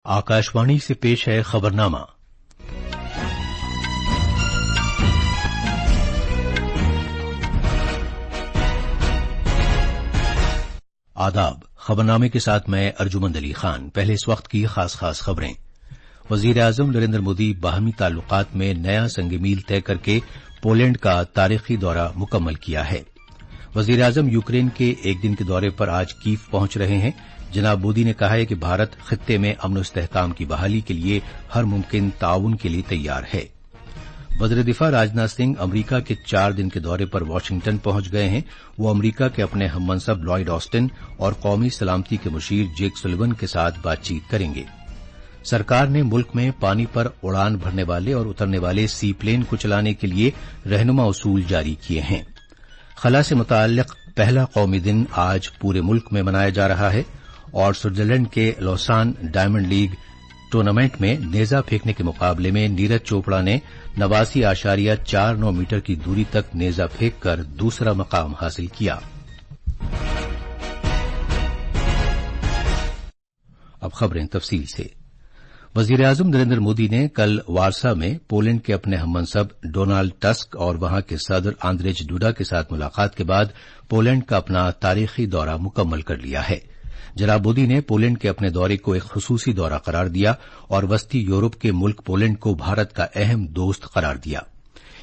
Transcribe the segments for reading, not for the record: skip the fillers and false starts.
आकाशवाणी से पेश है खबरनामा। आदाब। खबरनामे के साथ मैं अर्जुमंद अली खान। पहले इस वक्त की खास खबरें। वजीर आजम नरेंद्र मोदी बाहमी ताल्लुकात में नया संग मील तय करके पोलैंड का तारीखी दौरा मुकम्मल किया है। वजीर आजम यूक्रेन के एक दिन के दौरे पर आज कीव पहुंच रहे हैं। जनाब मोदी ने कहा है कि भारत खित्ते में अमन इस्तेहकाम की बहाली के लिए हर मुमकिन ताउन के लिए तैयार है। वज़ीर दिफा राजनाथ सिंह अमरीका के 4 दिन के दौरे पर वाशिंगटन पहुंच गए हैं। वो अमरीका के अपने हममनसब लॉयड ऑस्टिन और कौमी सलामती के मुशीर जेक सुलिवन के साथ बातचीत करेंगे। सरकार ने मुल्क में पानी पर उड़ान भरने वाले और उतरने वाले सी प्लेन को चलाने के लिए रहनुमा उसूल जारी किए हैं। खला से मुताल्लिक पहला कौमी दिन आज पूरे मुल्क में मनाया जा रहा है और स्विट्जरलैंड के लौसान डायमंड लीग टूर्नामेंट में नेजा फेंकने के मुकाबले में नीरज चोपड़ा ने 89.49 मीटर की दूरी तक नेजा फेंककर दूसरा मकाम हासिल किया। अब खबरें तफसील से। वजीर आजम नरेंद्र मोदी ने कल वारसा में पोलैंड के अपने हममनसब डोनाल्ड टस्क और वहां के सदर आंद्रेज डूडा के साथ मुलाकात के बाद पोलैंड का अपना तारीखी दौरा मुकम्मल कर लिया है। जनाब मोदी ने पोलैंड के अपने दौरे को एक खुसूसी दौरा करार दिया और वस्ती यूरोप के मुल्क पोलैंड को भारत का अहम दोस्त करार दिया।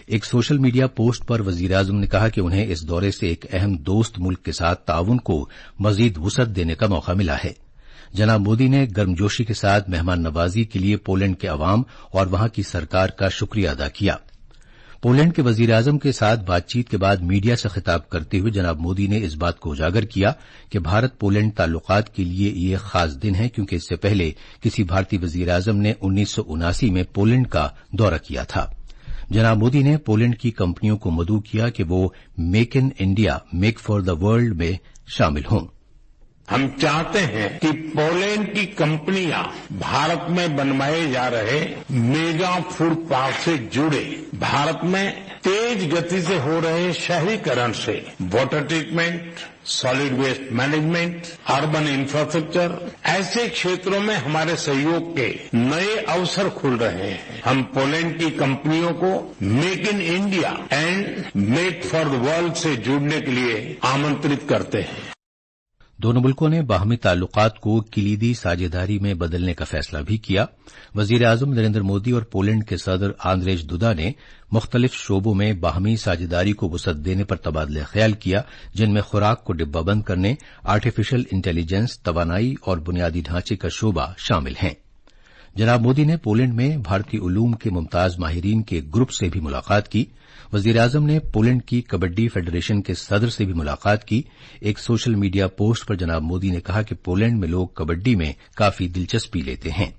एक सोशल मीडिया पोस्ट पर वजीर आजम ने कहा कि उन्हें इस दौरे से एक अहम दोस्त मुल्क के साथ ताउन को मजीद वुसअत देने का मौका मिला है। जनाब मोदी ने गर्मजोशी के साथ मेहमान नवाजी के लिए पोलैंड के अवाम और वहां की सरकार का शुक्रिया अदा किया। पोलैंड के वजीर आजम के साथ बातचीत के बाद मीडिया से खिताब करते हुए जनाब मोदी ने इस बात को उजागर किया कि भारत पोलैंड ताल्लुकात के लिए ये खास दिन है क्योंकि इससे पहले किसी भारतीय वजीर आजम ने 1979 में पोलैंड का दौरा किया था। जनाब मोदी ने पोलैंड की कंपनियों को मदऊ किया कि वो make in India make for the world में शामिल हों। हम चाहते हैं कि पोलैंड की कंपनियां भारत में बनवाए जा रहे मेगा फूड पार्क से जुड़े, भारत में तेज गति से हो रहे शहरीकरण से water treatment, solid waste management, urban infrastructure, ऐसे क्षेत्रों में हमारे सहयोग के नए अवसर खुल रहे हैं। हम पोलैंड की कंपनियों को make in India and make for the world से जुड़ने के लिए आमंत्रित करते हैं। दोनों मुल्कों ने बाहमी ताल्लुकात को किलीदी साझेदारी में बदलने का फैसला भी किया। वजीर आजम नरेंद्र मोदी और पोलैंड के सदर आंद्रेज दुदा ने मुख्तलिफ शोबों में बाहमी साझेदारी को वुसअत देने पर तबादला ख्याल किया, जिनमें खुराक को डिब्बाबंद करने, आर्टिफिशियल इंटेलिजेंस, तवानाई और बुनियादी ढांचे का शोबा शामिल हैं। जनाब मोदी ने पोलैंड में भारतीय उलूम के मुमताज माहिरीन के ग्रुप से भी मुलाकात की। वजीर आजम ने पोलैंड की कबड्डी फेडरेशन के सदर से भी मुलाकात की। एक सोशल मीडिया पोस्ट पर जनाब मोदी ने कहा कि पोलैंड में लोग कबड्डी में काफी दिलचस्पी लेते हैं।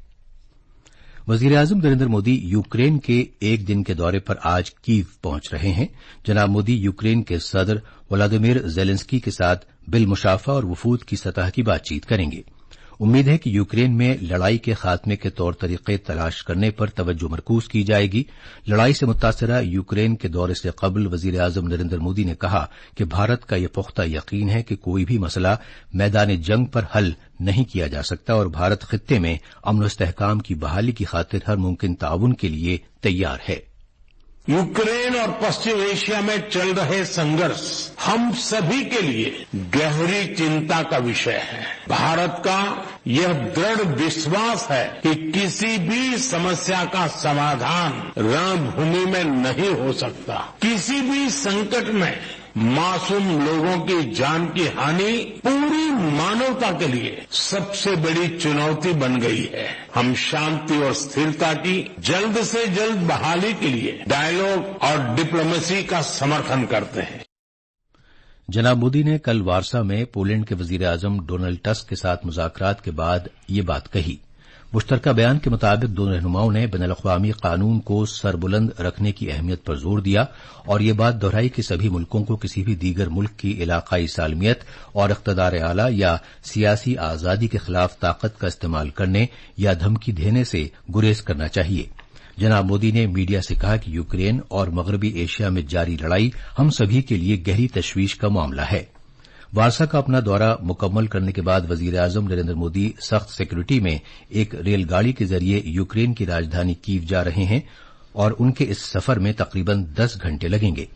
वजीर आजम नरेंद्र मोदी यूक्रेन के एक दिन के दौरे पर आज कीव पहुंच रहे हैं। जनाब मोदी यूक्रेन के सदर व्लादिमीर जेलेंस्की के साथ बिलमुशाफा और वफूद की सतह की बातचीत करेंगे। उम्मीद है कि यूक्रेन में लड़ाई के खात्मे के तौर तरीके तलाश करने पर तवज्जो मरकूज की जाएगी। लड़ाई से मुतासरा यूक्रेन के दौरे से कबल वजीर आजम नरेंद्र मोदी ने कहा कि भारत का यह पुख्ता यकीन है कि कोई भी मसला मैदान जंग पर हल नहीं किया जा सकता और भारत खित्ते में अमन इस्तेहकाम की बहाली की खातिर हर मुमकिन ताउन के लिए तैयार है। यूक्रेन और पश्चिम एशिया में चल रहे संघर्ष हम सभी के लिए गहरी चिंता का विषय है। भारत का यह दृढ़ विश्वास है कि किसी भी समस्या का समाधान रणभूमि में नहीं हो सकता। किसी भी संकट में मासूम लोगों की जान की हानि पूरी मानवता के लिए सबसे बड़ी चुनौती बन गई है। हम शांति और स्थिरता की जल्द से जल्द बहाली के लिए डायलॉग और डिप्लोमेसी का समर्थन करते हैं। जनाब मोदी ने कल वारसा में पोलैंड के वजीर आजम डोनाल्ड टस्क के साथ मुज़ाकरात के बाद ये बात कही। मुश्तरका बयान के मुताबिक दोनों रहनुमाओं ने बैनुल-अक़वामी कानून को सरबुलंद रखने की अहमियत पर जोर दिया और ये बात दोहराई कि सभी मुल्कों को किसी भी दीगर मुल्क की इलाकाई सालमियत और इक़्तिदार आला या सियासी आजादी के खिलाफ ताकत का इस्तेमाल करने या धमकी देने से गुरेज करना चाहिए। जनाब मोदी ने मीडिया से कहा कि यूक्रेन और मगरबी एशिया में जारी लड़ाई हम सभी के लिए गहरी तशवीश का मामला है। वारसा का अपना दौरा मुकम्मल करने के बाद वजीर आजम नरेंद्र मोदी सख्त सिक्योरिटी में एक रेलगाड़ी के जरिए यूक्रेन की राजधानी कीव जा रहे हैं और उनके इस सफर में तकरीबन 10 घंटे लगेंगे।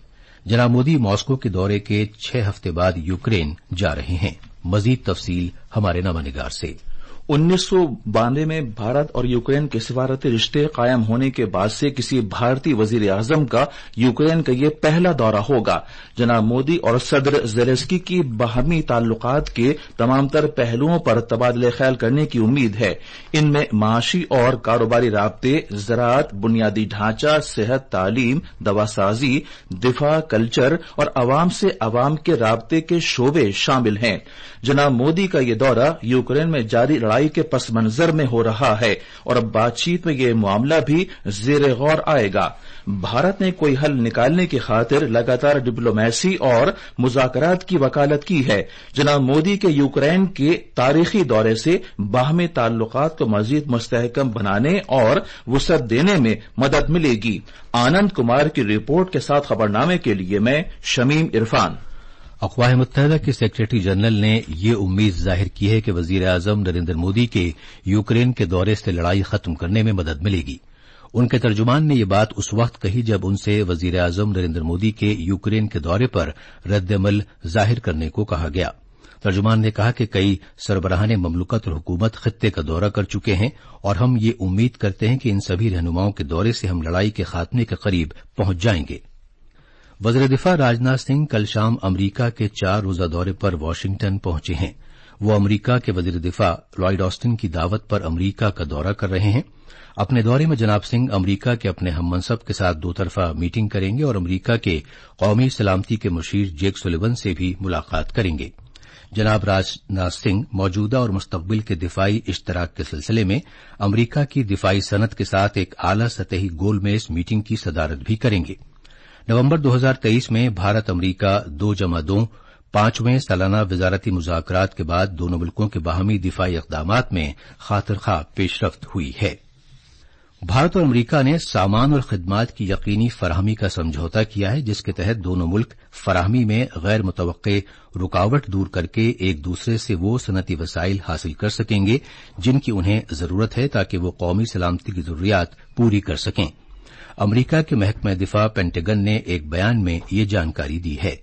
जनाब मोदी मॉस्को के दौरे के 6 हफ्ते बाद यूक्रेन जा रहे हैं। मजीद तफसील हमारे नवानिगार से। 1992 में भारत और यूक्रेन के सिफारती रिश्ते कायम होने के बाद से किसी भारतीय वजीर आजम का यूक्रेन का ये पहला दौरा होगा। जनाब मोदी और सदर ज़ेलेंस्की की बाहमी ताल्लुकात के तमाम तर पहलुओं पर तबादले ख्याल करने की उम्मीद है। इनमें माशी और कारोबारी राब्ते, ज़राअत, बुनियादी ढांचा, सेहत, तालीम, दवासाजी, दिफा, कल्चर और अवाम से अवाम के राब्ते के शोबे शामिल हैं। जनाब मोदी का ये दौरा यूक्रेन में जारी लड़ाई के पस मंजर में हो रहा है और बातचीत में ये मामला भी ज़ेरे गौर आएगा। भारत ने कोई हल निकालने की खातिर लगातार डिप्लोमेसी और मुज़ाकरात की वकालत की है। जनाब मोदी के यूक्रेन के तारीखी दौरे से बाहमी ताल्लुकात को मजीद मुस्तहकम बनाने और वुसअत देने में मदद मिलेगी। आनंद कुमार की रिपोर्ट के साथ खबरनामे के लिए मैं शमीम इरफान। अक़वाम मुत्तहिदा के सेक्रेटरी जनरल ने ये उम्मीद जाहिर की है कि वजीर आजम नरेंद्र मोदी के यूक्रेन के दौरे से लड़ाई खत्म करने में मदद मिलेगी। उनके तर्जुमान ने ये बात उस वक्त कही जब उनसे वजीर आजम नरेंद्र मोदी के यूक्रेन के दौरे पर रद्द-ए-अमल जाहिर करने को कहा गया। तर्जुमान ने कहा कि कई सरबराहान ममलुकत और हुकूमत खित्ते का दौरा कर चुके हैं और हम ये उम्मीद करते हैं कि इन सभी रहनुमाओं के दौरे से हम लड़ाई के खात्मे के करीब पहुंच जाएंगे। वज़ीर दिफा राजनाथ सिंह कल शाम अमरीका के 4 रोजा दौरे पर वाशिंगटन पहुंचे हैं। वो अमरीका के वज़ीर दिफा लॉयड ऑस्टिन की दावत पर अमरीका का दौरा कर रहे हैं। अपने दौरे में जनाब सिंह अमरीका के अपने हममनसब के साथ 2 तरफा मीटिंग करेंगे और अमरीका के कौमी सलामती के मुशीर जेक सुलिवन से भी मुलाकात करेंगे। जनाब राजनाथ सिंह मौजूदा और मुस्तकबिल के दिफाई इश्तराक के सिलसिले में अमरीका की दिफाई सनत के साथ एक आला सतही गोलमेज मीटिंग की सदारत भी करेंगे। नवंबर 2023 में भारत अमरीका 2+2 5वें सालाना वजारती मुज़ाकरात के बाद दोनों मुल्कों के बाहमी दिफाई इक़दामात में खातिरख्वा पेशरफ्त हुई है। भारत और अमरीका ने सामान और खिदमात की यकीनी फराहमी का समझौता किया है, जिसके तहत दोनों मुल्क फराहमी में गैर मुतवक्के रुकावट दूर करके एक दूसरे से वो सनती वसाइल हासिल कर सकेंगे जिनकी उन्हें जरूरत है ताकि वो कौमी सलामती की जरूरियात पूरी कर सकें। अमरीका के महकमा दिफा पेंटागन ने एक बयान में ये जानकारी दी है।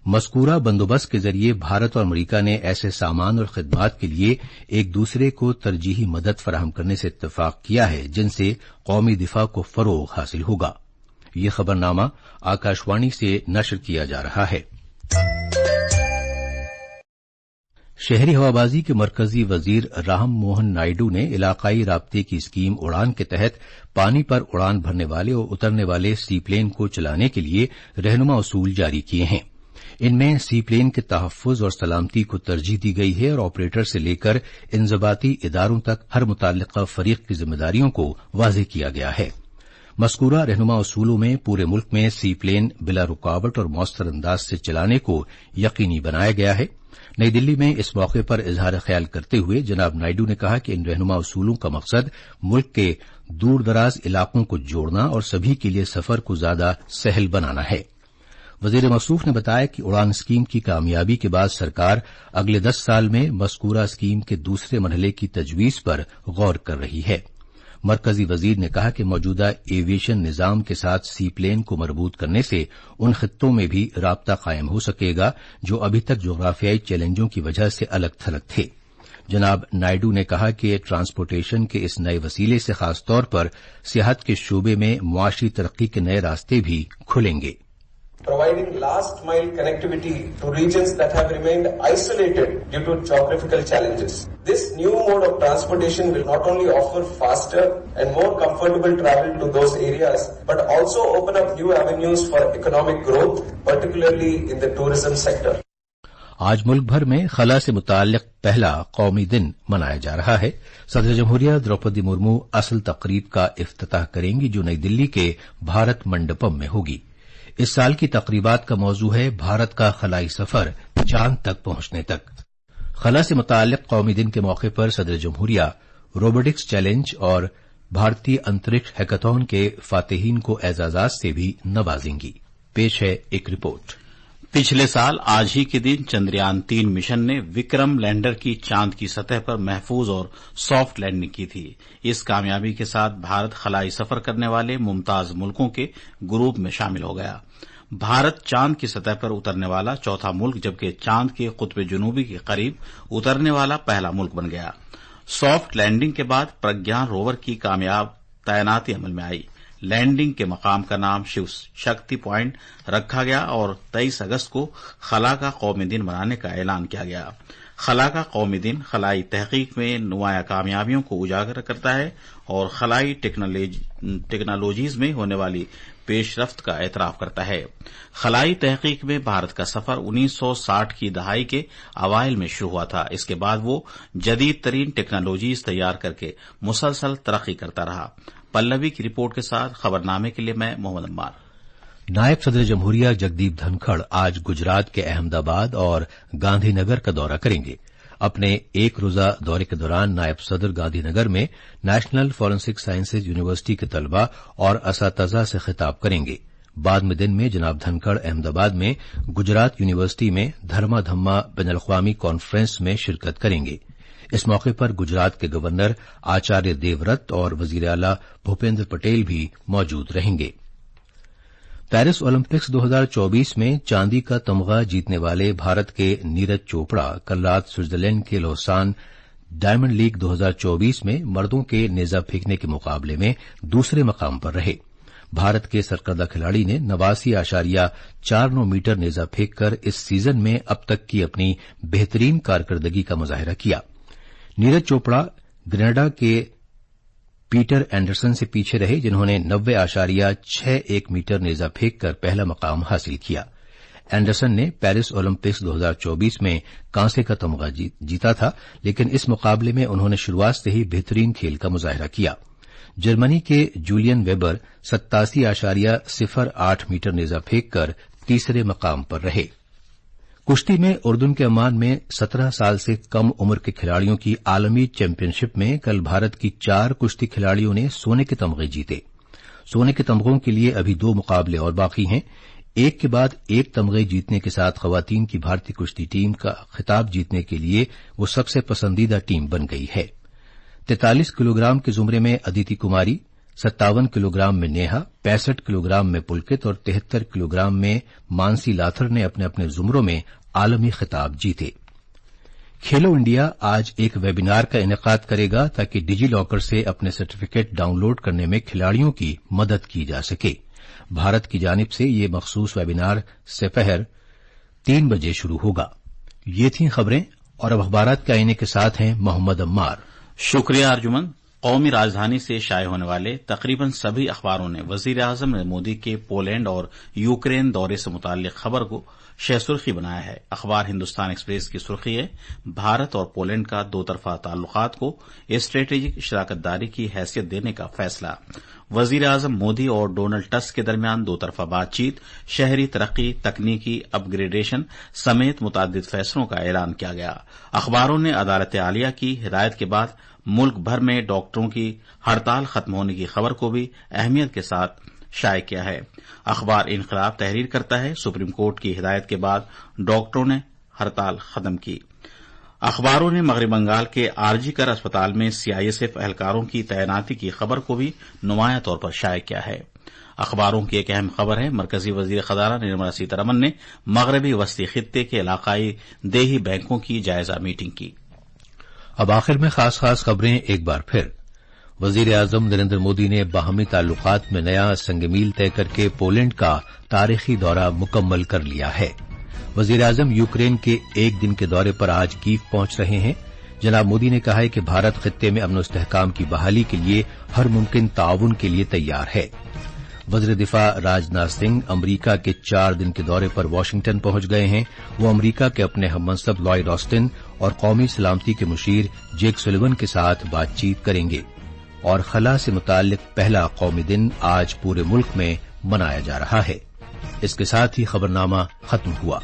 मज़कूरा बंदोबस्त के जरिए भारत और अमरीका ने ऐसे सामान और खिदमात के लिए एक दूसरे को तरजीही मदद फराहम करने से इत्तफाक किया है जिनसे कौमी दिफा को फरोग हासिल होगा। ये खबरनामा आकाशवाणी से नशर किया जा रहा है। शहरी हवाबाजी के मरकजी वजीर राम मोहन नायडू ने इलाकाई राब्ते की स्कीम उड़ान के तहत पानी पर उड़ान भरने वाले और उतरने वाले सी प्लेन को चलाने के लिए रहनुमा उसूल जारी किए हैं। इनमें सी प्लेन के तहफ़्फ़ुज़ और सलामती को तरजीह दी गई है और ऑपरेटर से लेकर इंज़बाती इदारों तक हर मुताल्लिक़ा फरीक की जिम्मेदारियों को वाज़ेह किया गया है। मज़कूरा रहनुमा उसूलों में पूरे मुल्क में सी प्लेन बिला रुकावट और मौसर अंदाज से चलाने को यकीनी बनाया गया है। नई दिल्ली में इस मौके पर इजहार ख्याल करते हुए जनाब नायडू ने कहा कि इन रहनुमा उसूलों का मकसद मुल्क के दूर दराज इलाकों को जोड़ना और सभी के लिए सफर को ज्यादा सहल बनाना है। वजीर मौसूफ ने बताया कि उड़ान स्कीम की कामयाबी के बाद सरकार अगले 10 साल में मज़कूरा स्कीम के दूसरे मरहले की तजवीज पर गौर कर रही है। मरकजी वजीर ने कहा कि मौजूदा एविएशन निजाम के साथ सी प्लेन को मरबूत करने से उन खित्तों में भी राब्ता कायम हो सकेगा जो अभी तक जोग्राफियाई चैलेंजों की वजह से अलग थलग थे। जनाब नायडू ने कहा कि ट्रांसपोर्टेशन के इस नए वसीले से खासतौर पर सियाहत के शोबे में मुआशी तरक्की के नए रास्ते भी खुलेंगे। Providing last mile connectivity to regions that have remained isolated due to geographical challenges. This new mode of transportation will not only offer faster and more comfortable travel to those areas, but also open up new avenues for economic growth, particularly in the tourism sector. आज मुल्क भर में खला से मुताल्लिक पहला कौमी दिन मनाया जा रहा है। सदर जमहूरिया द्रौपदी मुर्मू असल तकरीब का इफ्तिताह करेंगी जो नई दिल्ली के भारत मंडपम में होगी। इस साल की तकरीबात का मौजू है भारत का खलाई सफर चांद तक पहुंचने तक। खला से मुताल्लिक कौमी दिन के मौके पर सदर जमहूरिया रोबोटिक्स चैलेंज और भारतीय अंतरिक्ष हैकाथॉन के फातिहीन को एजाजात से भी नवाजेंगी। पेश है एक रिपोर्ट। पिछले साल आज ही के दिन चंद्रयान 3 मिशन ने विक्रम लैंडर की चांद की सतह पर महफूज और सॉफ्ट लैंडिंग की थी। इस कामयाबी के साथ भारत खलाई सफर करने वाले मुमताज मुल्कों के ग्रुप में शामिल हो गया। भारत चांद की सतह पर उतरने वाला चौथा मुल्क, जबकि चांद के कुतुब जुनूबी के करीब उतरने वाला पहला मुल्क बन गया। सॉफ्ट लैंडिंग के बाद प्रज्ञान रोवर की कामयाब तैनाती अमल में आई। लैंडिंग के मकाम का नाम शिव शक्ति पॉइंट रखा गया और 23 अगस्त को खला का कौमी दिन मनाने का ऐलान किया गया। खला का कौमी दिन खलाई तहकीक में नुमाया कामयाबियों को उजागर करता है और खलाई टेक्नोलॉजीज में होने वाली पेशरफ्त का एतराफ करता है। खलाई तहकीक में भारत का सफर 1960 की दहाई के अवाइल में शुरू हुआ था। इसके बाद वो जदीद तरीन टेक्नोलॉजीज तैयार करके मुसलसल तरक्की करता रहा। पल्लवी की रिपोर्ट के साथ खबरनामे के लिए मैं मोहम्मद अम्मार। नायब सदर जमहूरिया जगदीप धनखड़ आज गुजरात के अहमदाबाद और गांधीनगर का दौरा करेंगे। अपने एक रोजा दौरे के दौरान नायब सदर गांधीनगर में नेशनल फॉरेंसिक साइंसेज यूनिवर्सिटी के तलबा और असातिज़ा से खिताब करेंगे। बाद में दिन में जनाब धनखड़ अहमदाबाद में गुजरात यूनिवर्सिटी में धर्मा धम्मा बैनुल-अक़वामी कॉन्फ्रेंस में शिरकत करेंगे। इस मौके पर गुजरात के गवर्नर आचार्य देवव्रत और वजीर आला भूपेन्द्र पटेल भी मौजूद रहेंगे। पेरिस ओलंपिक्स 2024 में चांदी का तमगा जीतने वाले भारत के नीरज चोपड़ा कल रात स्विट्जरलैंड के लौसान डायमंड लीग 2024 में मर्दों के नेजा फेंकने के मुकाबले में दूसरे मकाम पर रहे। भारत के सरकर्दा खिलाड़ी ने 89.49 मीटर नेजा फेंककर इस सीजन में अब तक की अपनी बेहतरीन कारकर्दगी का मुजाहिरा किया। नीरज चोपड़ा ग्रेनाडा के पीटर एंडरसन से पीछे रहे, जिन्होंने 90.61 मीटर नेजा फेंककर पहला मकाम हासिल किया। एंडरसन ने पेरिस ओलंपिक्स 2024 में कांसे का तमगा जीता था, लेकिन इस मुकाबले में उन्होंने शुरुआत से ही बेहतरीन खेल का मुजाहिरा किया। जर्मनी के जूलियन वेबर 87.08 मीटर नेजा फेंककर तीसरे मकाम पर रहे। कुश्ती में उर्दून के अम्मान में 17 साल से कम उम्र के खिलाड़ियों की आलमी चैंपियनशिप में कल भारत की 4 कुश्ती खिलाड़ियों ने सोने के तमगे जीते। सोने के तमगों के लिए अभी 2 मुकाबले और बाकी हैं। एक के बाद एक तमगे जीतने के साथ खवातीन की भारतीय कुश्ती टीम का खिताब जीतने के लिए वो सबसे पसंदीदा टीम बन गई है। 43 किलोग्राम के जुमरे में अदिति कुमारी, 57 किलोग्राम में नेहा, 65 किलोग्राम में पुलकित और 73 किलोग्राम में मानसी लाथर ने अपने अपने जुमरों में आलमी खिताब जीते। खेलो इंडिया आज एक वेबिनार का इनेकाद करेगा ताकि डिजी लॉकर से अपने सर्टिफिकेट डाउनलोड करने में खिलाड़ियों की मदद की जा सके। भारत की जानिब से ये मखसूस वेबिनार दोपहर 3 बजे शुरू होगा। ये थी खबरें और अब अखबारात के आईने के साथ हैं मोहम्मद अम्मार। शुक्रिया अर्जुमन। कौमी राजधानी से शाये होने वाले तकरीबन सभी अखबारों ने वजीर आजम नरेंद्र मोदी के पोलैंड और यूक्रेन दौरे से मुताल्लिक खबर को शह सुर्खी बनाया है। अखबार हिंदुस्तान एक्सप्रेस की सुर्खी है, भारत और पोलैंड का दो तरफा ताल्लुकात को स्ट्रेटेजिक शराकतदारी की हैसियत देने का फैसला। वजीर आजम मोदी और डोनाल्ड टस्क के दरमियान दो तरफा बातचीत, शहरी तरक्की, तकनीकी अपग्रेडेशन समेत मुताद्दिद फैसलों का ऐलान किया गया। अखबारों ने अदालत आलिया की हिदायत के बाद मुल्क भर में डॉक्टरों की हड़ताल खत्म होने की खबर को भी अहमियत के साथ शाये किया है। अखबार इनकलाब तहरीर करता है, सुप्रीम कोर्ट की हिदायत के बाद डॉक्टरों ने हड़ताल खत्म की। अखबारों ने मगरबी बंगाल के आरजीकर अस्पताल में सीआईएसएफ एहलकारों की तैनाती की खबर को भी नुमाया तौर पर शाये किया है। अखबारों की एक अहम खबर है, मरकजी वजीर खजाना निर्मला सीतारमन ने मगरबी वस्ती खित्ते के इलाकाई देही बैंकों की जायजा मीटिंग की। अब आखिर में खास खबरें एक बार फिर। वजीर आजम नरेंद्र मोदी ने बाहमी ताल्लुकात में नया संगमील तय करके पोलैंड का तारीखी दौरा मुकम्मल कर लिया है। वजीर आजम यूक्रेन के एक दिन के दौरे पर आज कीव पहुंच रहे हैं। जनाब मोदी ने कहा है कि भारत खित्ते में अमन इस्तेहकाम की बहाली के लिए हर मुमकिन ताउन के लिए तैयार है। वज़ीर दिफा राजनाथ सिंह अमरीका के 4 दिन के दौरे पर वाशिंगटन पहुंच गए हैं। वो अमरीका के अपने हममंसब लॉयड ऑस्टिन और कौमी सलामती के मुशीर जेक सुलिवन के साथ बातचीत करेंगे और खला से मुताल्लिक पहला कौमी दिन आज पूरे मुल्क में मनाया जा रहा है। इसके साथ ही खबरनामा खत्म हुआ।